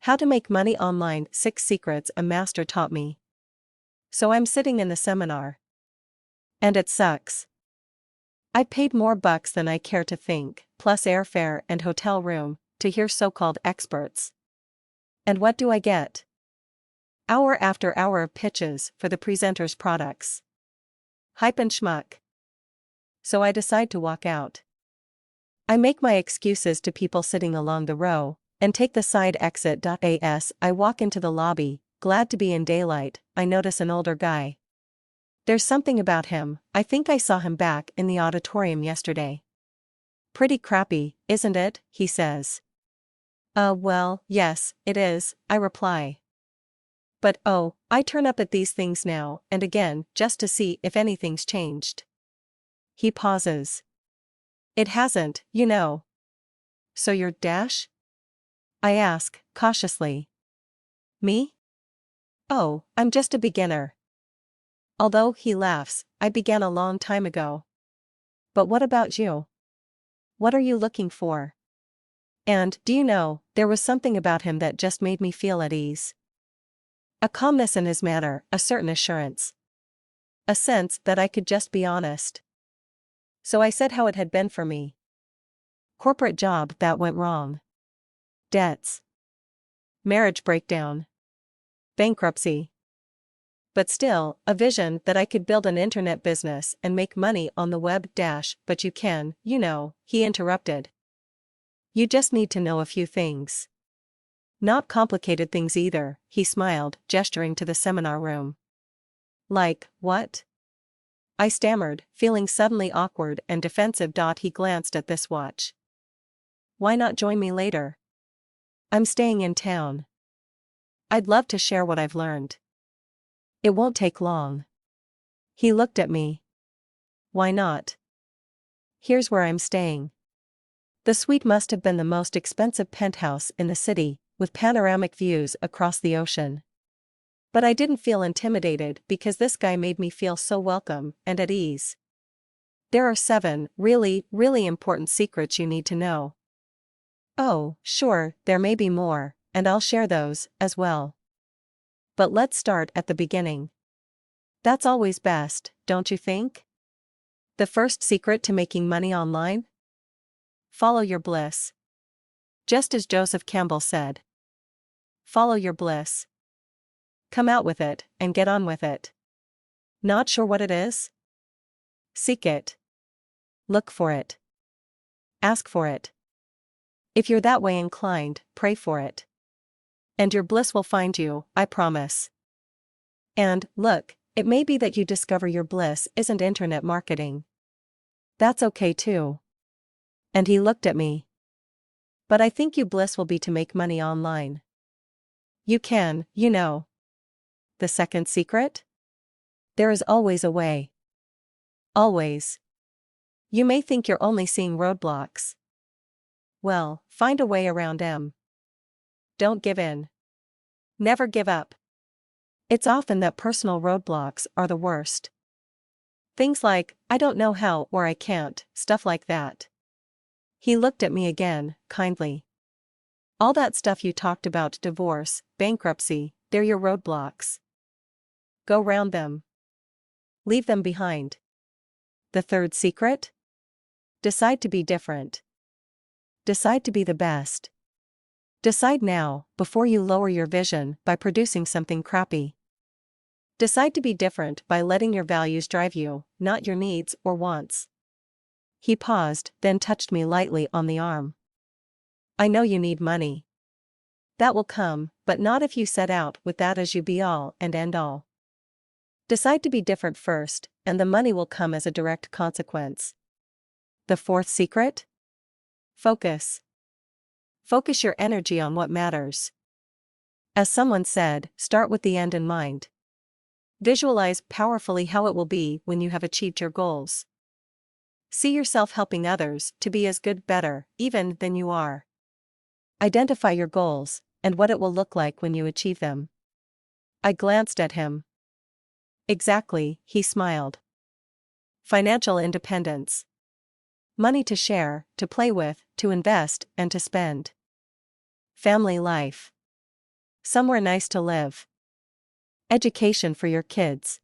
How to Make Money Online: 6 Secrets a Master Taught Me. So I'm sitting in the seminar. And it sucks. I paid more bucks than I care to think, plus airfare and hotel room, to hear so-called experts. And what do I get? Hour after hour of pitches for the presenter's products. Hype and schmuck. So I decide to walk out. I make my excuses to people sitting along the row, and take the side exit. As I walk into the lobby, glad to be in daylight, I notice an older guy. There's something about him. I think I saw him back in the auditorium yesterday. Pretty crappy, isn't it? He says. Well, yes, it is, I reply. But I turn up at these things now and again just to see if anything's changed. He pauses. It hasn't, you know. So you're Dash? I ask, cautiously. Me? Oh, I'm just a beginner. Although he laughs, I began a long time ago. But what about you? What are you looking for? And, do you know, there was something about him that just made me feel at ease. A calmness in his manner, a certain assurance. A sense that I could just be honest. So I said how it had been for me. Corporate job that went wrong. Debts. Marriage breakdown. Bankruptcy. But still, a vision that I could build an internet business and make money on the web. But you can, you know, he interrupted. You just need to know a few things. Not complicated things either, he smiled, gesturing to the seminar room. Like, what? I stammered, feeling suddenly awkward and defensive. He glanced at this watch. Why not join me later? I'm staying in town. I'd love to share what I've learned. It won't take long. He looked at me. Why not? Here's where I'm staying. The suite must have been the most expensive penthouse in the city, with panoramic views across the ocean. But I didn't feel intimidated because this guy made me feel so welcome and at ease. There are 7 really, really important secrets you need to know. Oh, sure, there may be more, and I'll share those as well. But let's start at the beginning. That's always best, don't you think? The first secret to making money online? Follow your bliss. Just as Joseph Campbell said. Follow your bliss. Come out with it, and get on with it. Not sure what it is? Seek it. Look for it. Ask for it. If you're that way inclined, pray for it. And your bliss will find you, I promise. And, look, it may be that you discover your bliss isn't internet marketing. That's okay too. And he looked at me. But I think your bliss will be to make money online. You can, you know. The second secret? There is always a way. Always. You may think you're only seeing roadblocks. Well, find a way around them. Don't give in. Never give up. It's often that personal roadblocks are the worst. Things like, I don't know how or I can't, stuff like that. He looked at me again, kindly. All that stuff you talked about, divorce, bankruptcy, they're your roadblocks. Go round them. Leave them behind. The third secret? Decide to be different. Decide to be the best. Decide now, before you lower your vision by producing something crappy. Decide to be different by letting your values drive you, not your needs or wants. He paused, then touched me lightly on the arm. I know you need money. That will come, but not if you set out with that as your be-all and end-all. Decide to be different first, and the money will come as a direct consequence. The fourth secret? Focus. Focus your energy on what matters. As someone said, start with the end in mind. Visualize powerfully how it will be when you have achieved your goals. See yourself helping others to be as good, better, even than you are. Identify your goals, and what it will look like when you achieve them. I glanced at him. Exactly, he smiled. Financial independence. Money to share, to play with, to invest, and to spend. Family life. Somewhere nice to live. Education for your kids.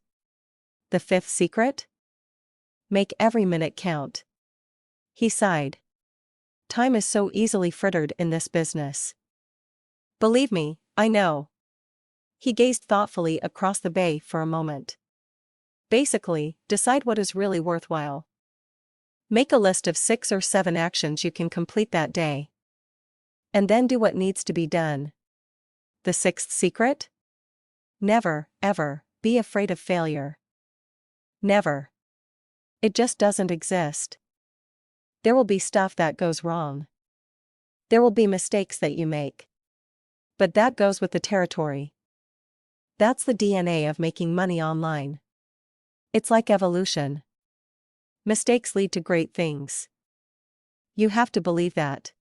The fifth secret? Make every minute count. He sighed. Time is so easily frittered in this business. Believe me, I know. He gazed thoughtfully across the bay for a moment. Basically, decide what is really worthwhile. Make a list of 6 or 7 actions you can complete that day. And then do what needs to be done. The sixth secret? Never, ever, be afraid of failure. Never. It just doesn't exist. There will be stuff that goes wrong. There will be mistakes that you make. But that goes with the territory. That's the DNA of making money online. It's like evolution. Mistakes lead to great things. You have to believe that.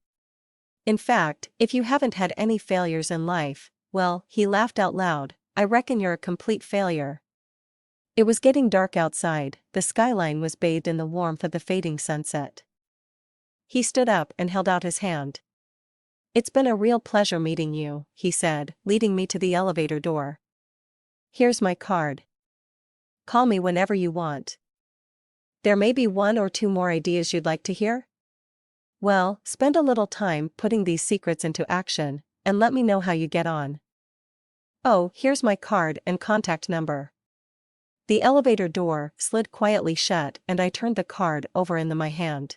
In fact, if you haven't had any failures in life, well, he laughed out loud, I reckon you're a complete failure. It was getting dark outside, the skyline was bathed in the warmth of the fading sunset. He stood up and held out his hand. It's been a real pleasure meeting you, he said, leading me to the elevator door. Here's my card. Call me whenever you want. There may be 1 or 2 more ideas you'd like to hear? Well, spend a little time putting these secrets into action, and let me know how you get on. Oh, here's my card and contact number. The elevator door slid quietly shut and I turned the card over in my hand.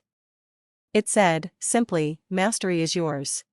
It said, simply, mastery is yours.